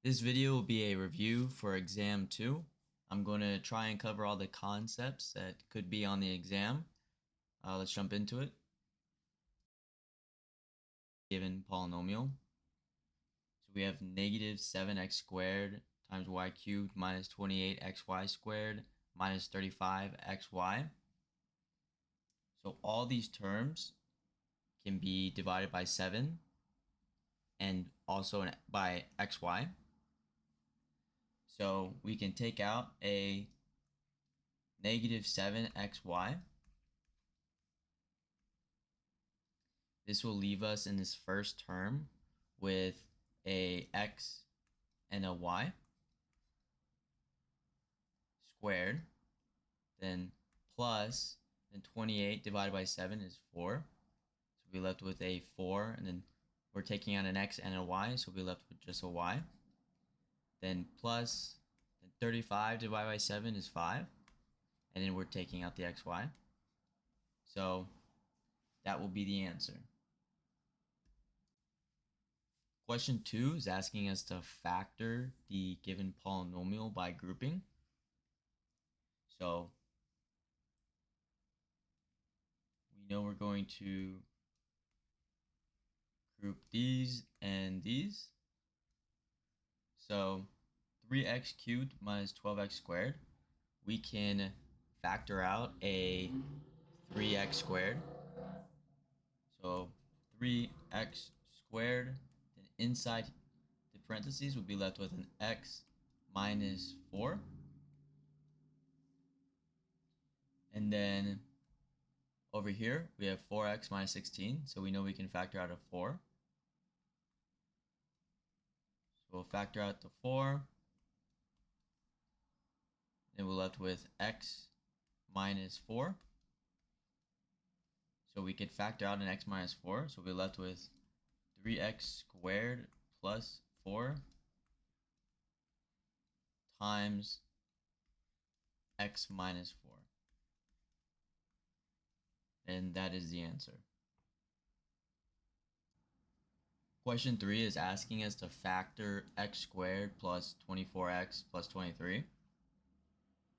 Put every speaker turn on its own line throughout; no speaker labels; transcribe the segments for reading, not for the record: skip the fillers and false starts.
This video will be a review for exam 2. I'm going to try and cover all the concepts that could be on the exam. Let's jump into it. Given polynomial. So we have negative 7x squared times y cubed minus 28xy squared minus 35xy. So all these terms can be divided by 7 and also by xy. So we can take out a negative 7xy. This will leave us in this first term with a x and a y squared, then plus, then 28 divided by 7 is 4. So we're left with a 4, and then we're taking out an x and a y, so we're left with just a y. Then plus, then 35 divided by 7 is 5, and then we're taking out the xy. So that will be the answer. Question 2 is asking us to factor the given polynomial by grouping. So we know we're going to group these and these. So 3x cubed minus 12x squared, we can factor out a 3x squared. So 3x squared, then inside the parentheses we'll be left with an x minus 4. And then over here we have 4x minus 16, so we know we can factor out a 4. So we'll factor out the 4. Then we're left with x minus 4. So we could factor out an x minus 4. So we're left with 3x squared plus 4 times x minus 4. And that is the answer. Question 3 is asking us to factor x squared plus 24x plus 23.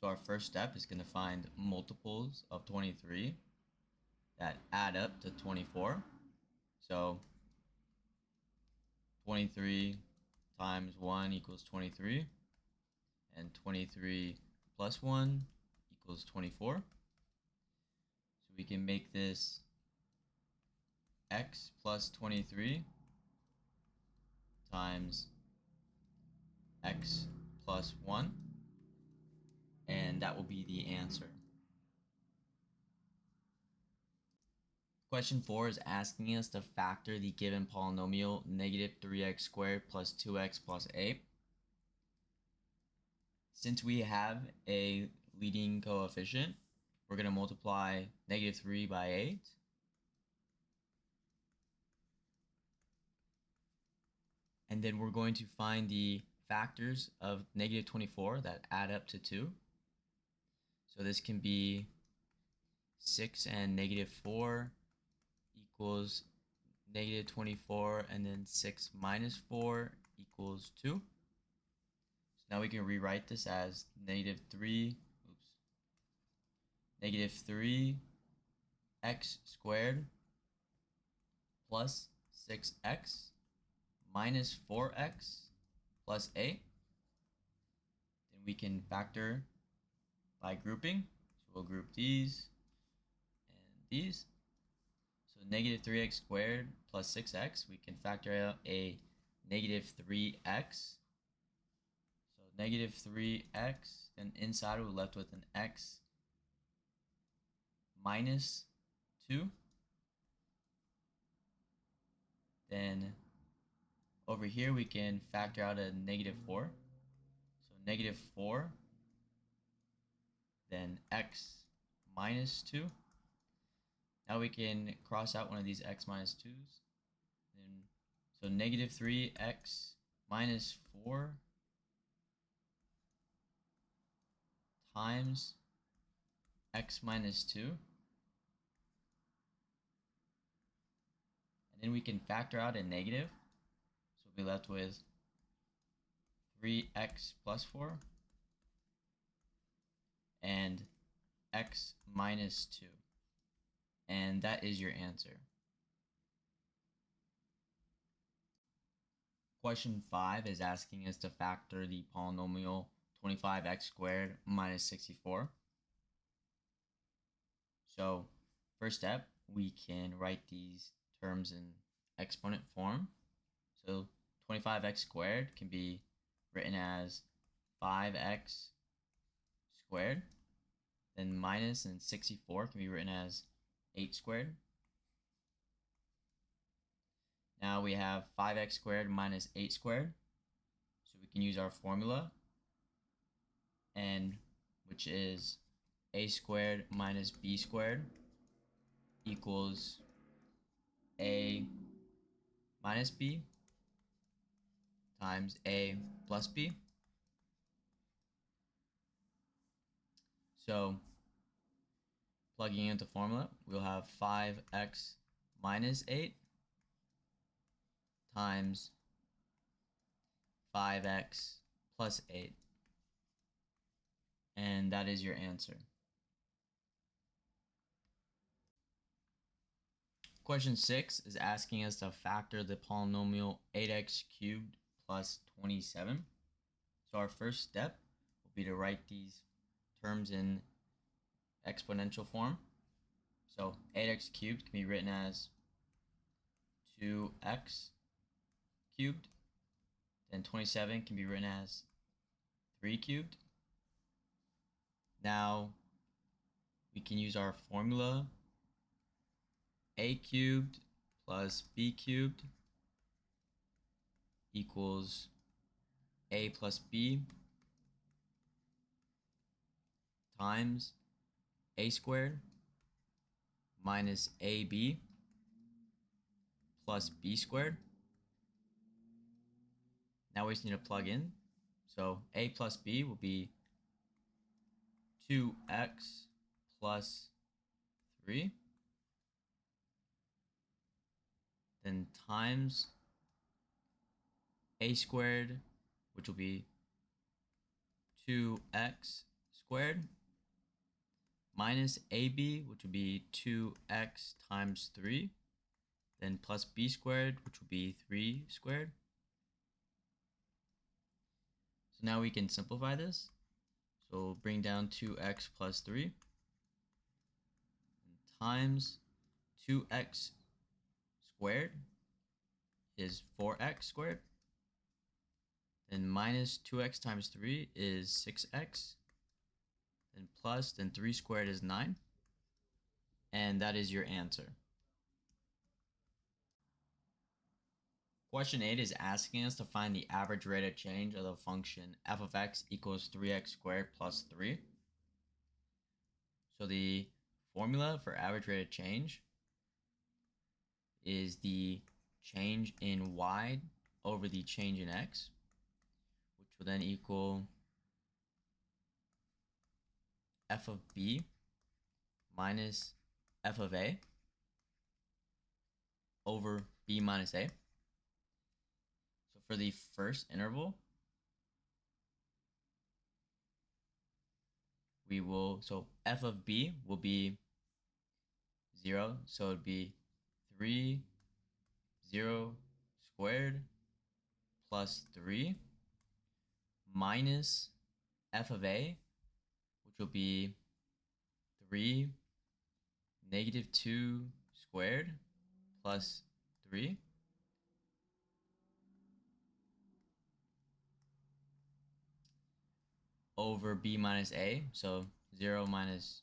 So our first step is going to find multiples of 23 that add up to 24. So 23 times 1 equals 23, and 23 plus 1 equals 24. So we can make this x plus 23 times x plus 1, and that will be the answer. Question 4 is asking us to factor the given polynomial negative 3x squared plus 2x plus 8. Since we have a leading coefficient, we're going to multiply negative 3 by 8. And then we're going to find the factors of negative 24 that add up to 2. So this can be 6 and negative 4 equals negative 24, and then 6 minus 4 equals 2. So now we can rewrite this as negative 3 x squared plus 6x minus 4x plus 8. Then we can factor by grouping. So we'll group these and these. So negative 3x squared plus 6x, we can factor out a negative 3x. So negative 3x, then inside we're left with an x minus 2. Then over here we can factor out a negative 4. So negative 4, then x minus 2. Now we can cross out one of these x minus 2's. Then, so negative 3x minus 4 times x minus 2. And then we can factor out a negative. So we'll be left with 3x plus 4 and x minus 2. And that is your answer. Question 5 is asking us to factor the polynomial 25x squared minus 64. So first step, we can write these terms in exponent form. So 25x squared can be written as 5x squared. Then minus and 64 can be written as 8 squared. Now we have 5x squared minus 8 squared. So we can use our formula, and which is a squared minus b squared equals a minus b times a plus b. So plugging into formula, we'll have 5x minus 8 times 5x plus 8. And that is your answer. Question 6 is asking us to factor the polynomial 8x cubed plus 27. So our first step will be to write these terms in exponential form. So 8x cubed can be written as 2x cubed. Then 27 can be written as 3 cubed. Now we can use our formula, a cubed plus b cubed equals a plus b times a squared minus ab plus b squared. Now we just need to plug in. So a plus b will be 2x plus 3, then times a squared, which will be 2x squared, minus ab, which will be 2x times 3, then plus b squared, which will be 3 squared. So now we can simplify this. So we'll bring down 2x plus 3 times 2x squared is 4x squared. Then minus 2x times 3 is 6x. Then plus, then 3 squared is 9. And that is your answer. Question 8 is asking us to find the average rate of change of the function f of x equals 3x squared plus 3. So the formula for average rate of change is the change in y over the change in x, which will then equal f of b minus f of a over b minus a. So for the first interval, we will, so f of b will be 0, so it would be 3, 0 squared plus 3 minus f of a, which will be 3, negative 2 squared plus 3 over b minus a, so 0 minus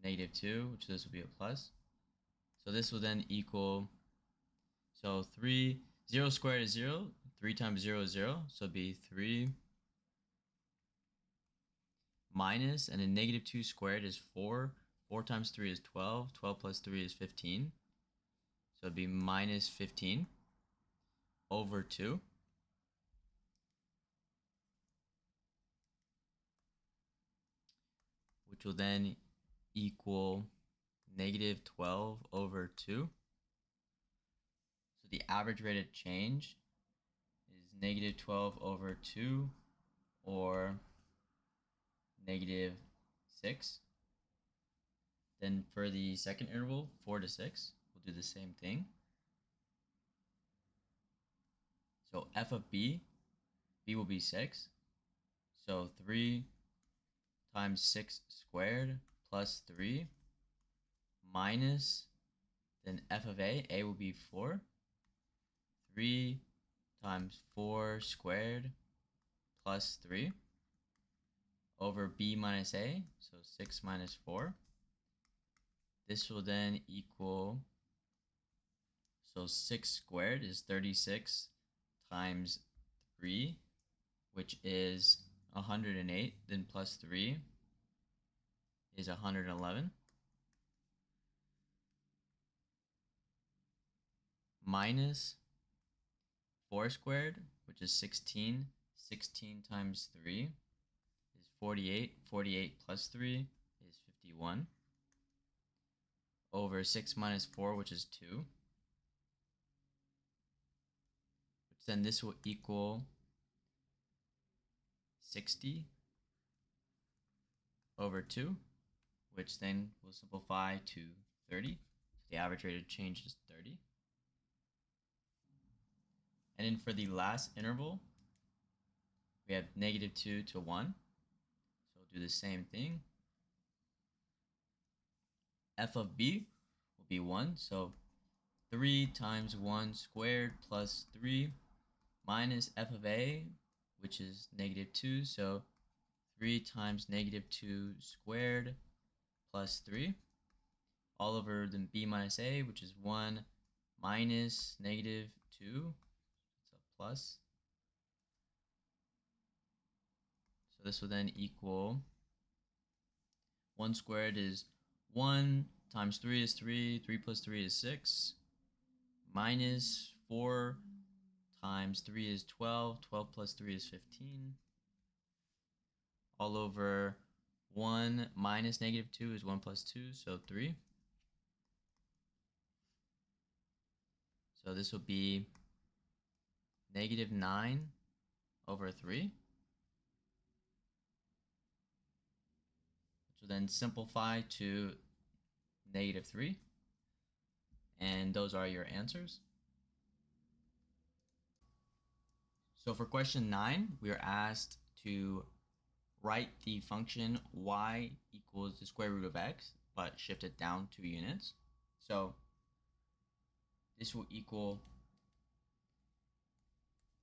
negative 2, which this will be a plus. So this will then equal, so 0 squared is 0, 3 times 0 is 0, so it'd be 3 minus, and then negative 2 squared is 4, 4 times 3 is 12, 12 plus 3 is 15, so it'd be minus 15 over 2. Which will then equal negative 12 over 2. So the average rate of change is negative 12 over 2 or negative 6. Then for the second interval, 4 to 6, we'll do the same thing. So f of b will be 6. So 3 times 6 squared plus 3 minus, then f of a will be 4. 3 times 4 squared plus 3 over b minus a, so 6 minus 4. This will then equal, so 6 squared is 36 times 3, which is 108, then plus 3 is 111, minus 4 squared, which is 16. 16 times 3 is 48. 48 plus 3 is 51. Over 6 minus 4, which is 2. Which then this will equal 60 over 2, which then will simplify to 30. So the average rate of change is 30. And then for the last interval, we have negative 2 to 1. So we'll do the same thing. F of b will be 1. So 3 times 1 squared plus 3 minus f of a, which is negative 2. So 3 times negative 2 squared plus 3 all over then b minus a, which is 1 minus negative 2. It's a plus. So this will then equal 1 squared is 1 times 3 is 3. 3 plus 3 is 6. Minus 4 times 3 is 12. 12 plus 3 is 15. All over 1 minus negative 2 is 1 plus 2, so 3. So this will be negative 9 over 3. Which will then simplify to negative 3. And those are your answers. So for question 9, we are asked to write the function y equals the square root of x, but shift it down 2 units. So this will equal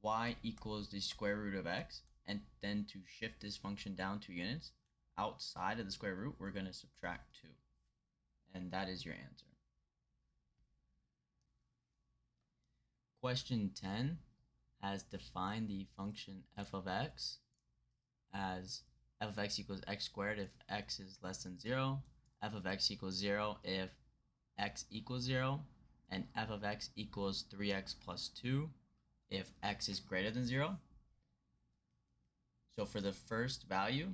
y equals the square root of x, and then to shift this function down 2 units, outside of the square root, we're going to subtract 2. And that is your answer. Question 10 has defined the function f of x as f of x equals x squared if x is less than 0, f of x equals 0 if x equals 0, and f of x equals 3x plus 2 if x is greater than 0. So for the first value,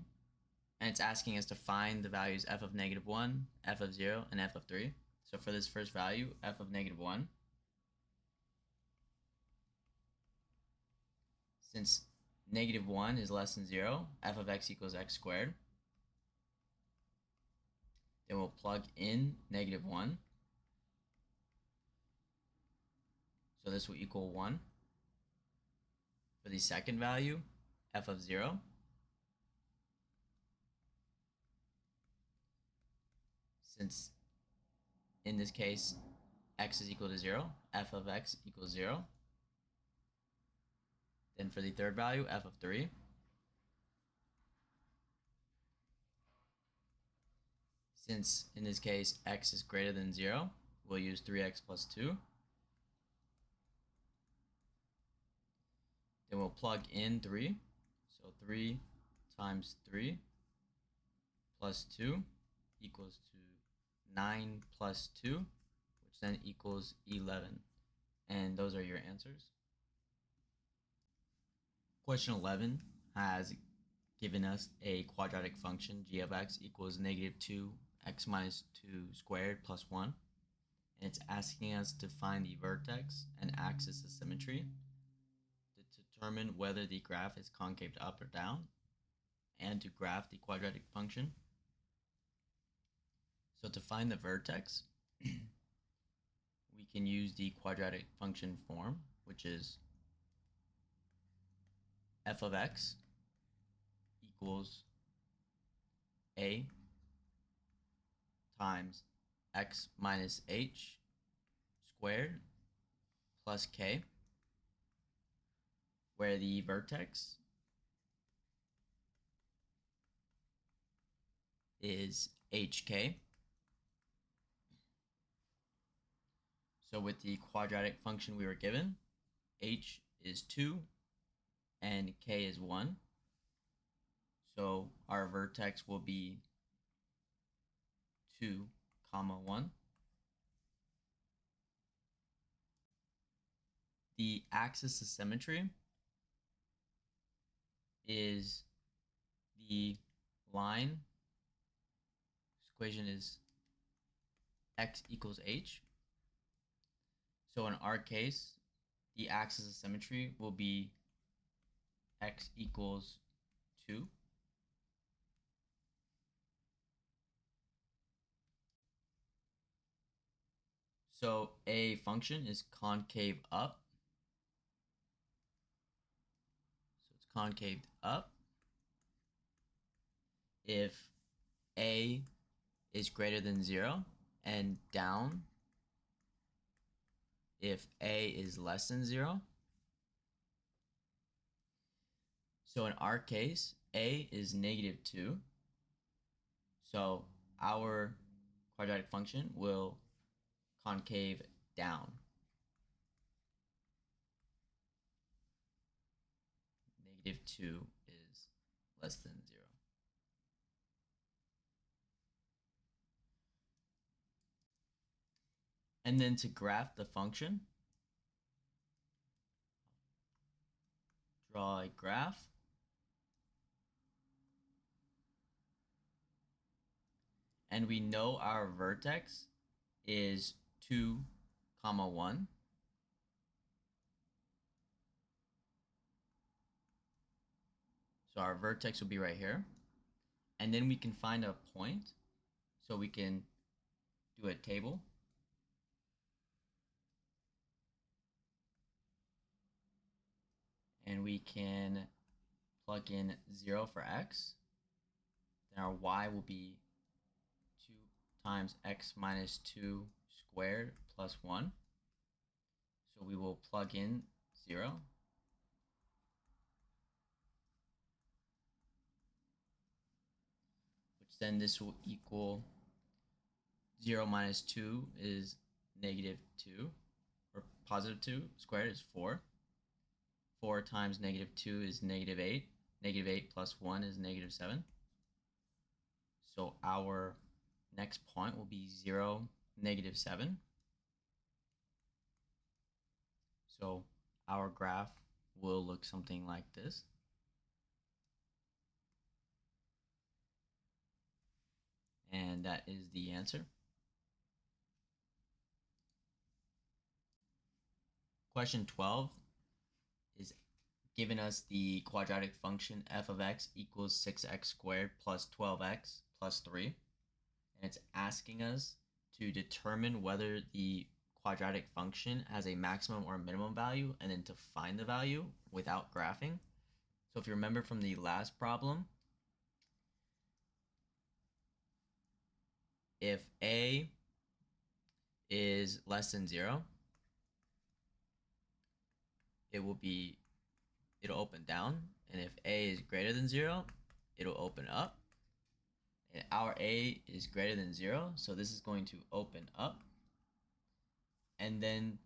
and it's asking us to find the values f of negative 1, f of 0, and f of 3. So for this first value, f of negative 1, since negative 1 is less than 0, f of x equals x squared. Then we'll plug in negative 1. So this will equal 1. For the second value, f of 0, since in this case x is equal to 0, f of x equals 0. Then for the third value, f of 3, since in this case x is greater than 0, we'll use 3x plus 2. Then we'll plug in 3. So 3 times 3 plus 2 equals to 9 plus 2, which then equals 11. And those are your answers. Question 11 has given us a quadratic function g of x equals negative 2x minus 2 squared plus 1. And it's asking us to find the vertex and axis of symmetry. To determine whether the graph is concave up or down, and to graph the quadratic function. So to find the vertex, we can use the quadratic function form, which is f of x equals a times x minus h squared plus k, where the vertex is hk. So with the quadratic function we were given, h is 2 and k is 1. So our vertex will be 2, 1. The axis of symmetry is the line. This equation is x equals h. So in our case, the axis of symmetry will be x equals 2. So a function is concave up. So it's concave up if a is greater than 0, and down if a is less than 0. So in our case, a is negative 2. So our quadratic function will concave down. Negative 2 is less than 0. And then to graph the function, draw a graph. And we know our vertex is 2, 1. So our vertex will be right here. And then we can find a point. So we can do a table. And we can plug in 0 for x. Then our y will be 2 times x minus 2 squared plus 1. So we will plug in 0. Which then this will equal 0 minus 2 is negative 2, or positive 2 squared is 4. 4 times negative 2 is negative 8. Negative 8 plus 1 is negative 7. So our next point will be 0, negative 7. So our graph will look something like this. And that is the answer. Question 12 is given us the quadratic function f of x equals 6x squared plus 12x plus 3. And it's asking us to determine whether the quadratic function has a maximum or minimum value, and then to find the value without graphing. So if you remember from the last problem, if a is less than 0, it'll open down, and if a is greater than 0, it'll open up. And our a is greater than 0, so this is going to open up. And then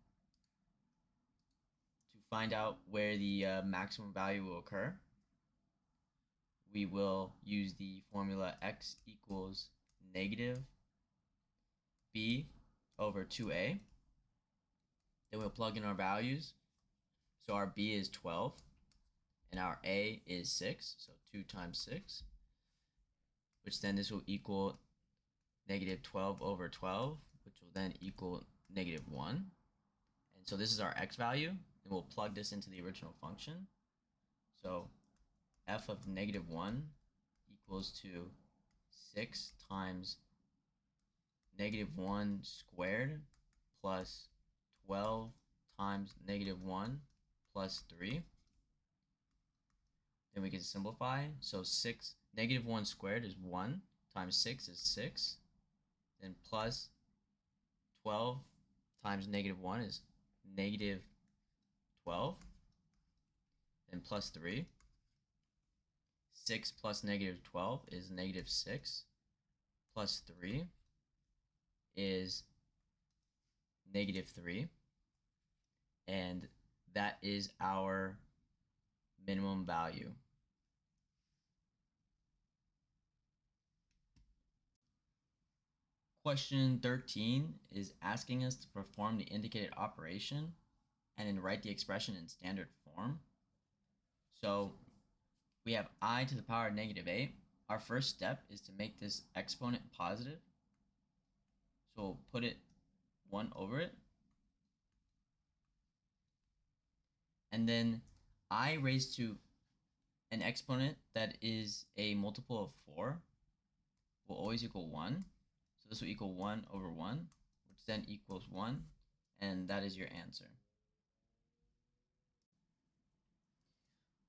to find out where the maximum value will occur, we will use the formula x equals negative b over 2a. Then we'll plug in our values. So our b is 12, and our a is 6, so 2 times 6, which then this will equal negative 12 over 12, which will then equal negative 1. And so this is our x value, and we'll plug this into the original function. So f of -1 equals to 6 times -1 squared plus 12 times -1 plus 3. Then we can simplify. So -1 squared is 1 times 6 is 6. Then plus 12 times -1 is -12. Then plus 3. 6 plus -12 is -6. Plus 3 is -3. And that is our minimum value. Question 13 is asking us to perform the indicated operation and then write the expression in standard form. So we have I to the power of -8. Our first step is to make this exponent positive. So we'll put it 1 over it. And then I raised to an exponent that is a multiple of 4 will always equal 1. So this will equal 1 over 1, which then equals 1, and that is your answer.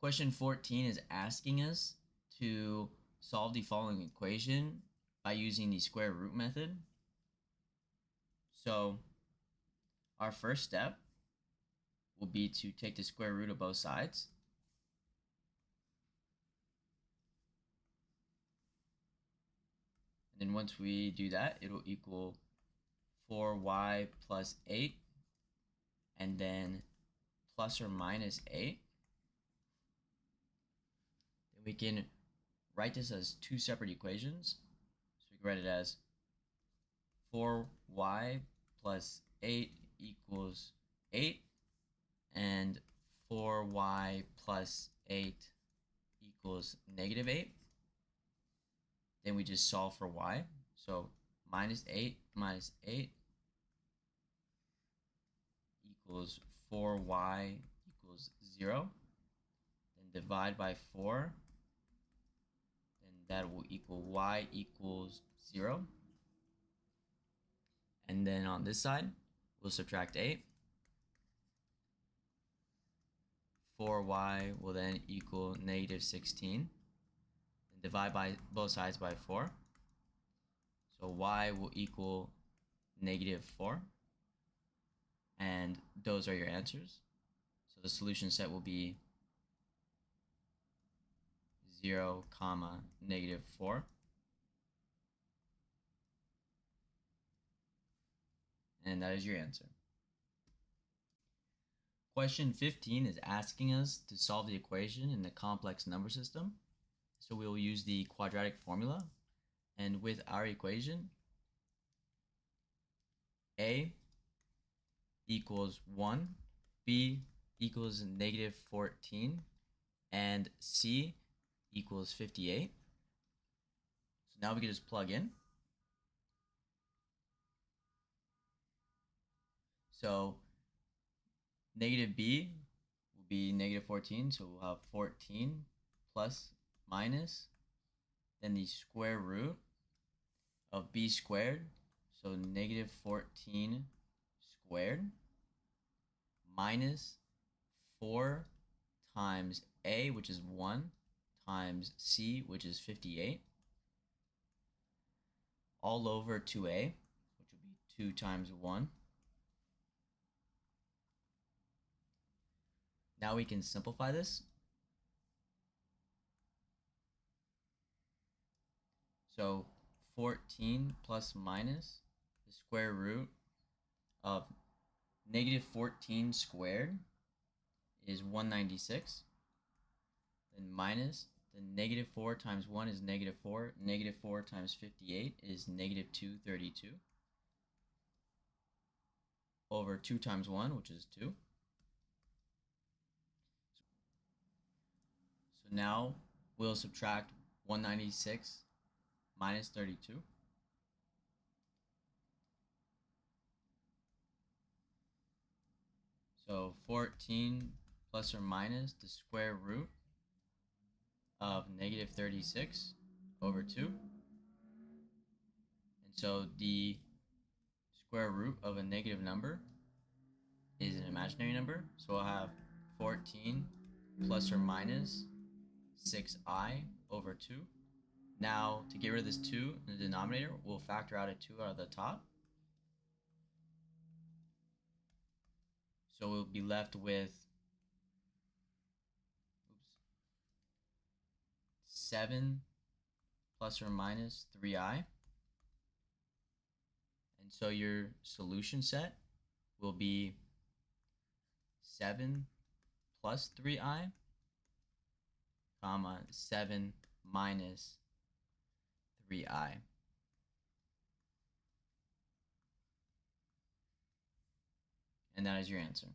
Question 14 is asking us to solve the following equation by using the square root method. So our first step will be to take the square root of both sides. And then once we do that, it will equal 4y plus 8, and then plus or minus 8. Then we can write this as two separate equations. So we can write it as 4y plus 8 equals 8, and 4y plus 8 equals -8. Then we just solve for y. So -8 minus 8 equals 4y equals 0. Then divide by 4. Then that will equal y equals 0. And then on this side, we'll subtract 8. 4y will then equal -16. Then divide by both sides by 4. So y will equal -4. And those are your answers. So the solution set will be 0, -4. And that is your answer. Question 15 is asking us to solve the equation in the complex number system. So we will use the quadratic formula. And with our equation, A equals 1, B equals -14, and C equals 58. So now we can just plug in. So negative B will be -14, so we'll have 14 plus minus, then the square root of B squared, so -14 squared, minus 4 times A, which is 1, times C, which is 58, all over 2A, which will be 2 times 1. Now we can simplify this. So 14 plus minus the square root of -14 squared is 196. Then minus the -4 times 1 is -4. -4 times 58 is -232. Over 2 times 1, which is 2. So now we'll subtract 196 minus 32. So 14 plus or minus the square root of negative 36 over 2. And so the square root of a negative number is an imaginary number. So we'll have 14 plus or minus 6i over 2. Now, to get rid of this 2 in the denominator, we'll factor out a 2 out of the top. So we'll be left with 7 plus or minus 3i. And so your solution set will be 7 plus 3i, comma 7 minus 3i. And that is your answer.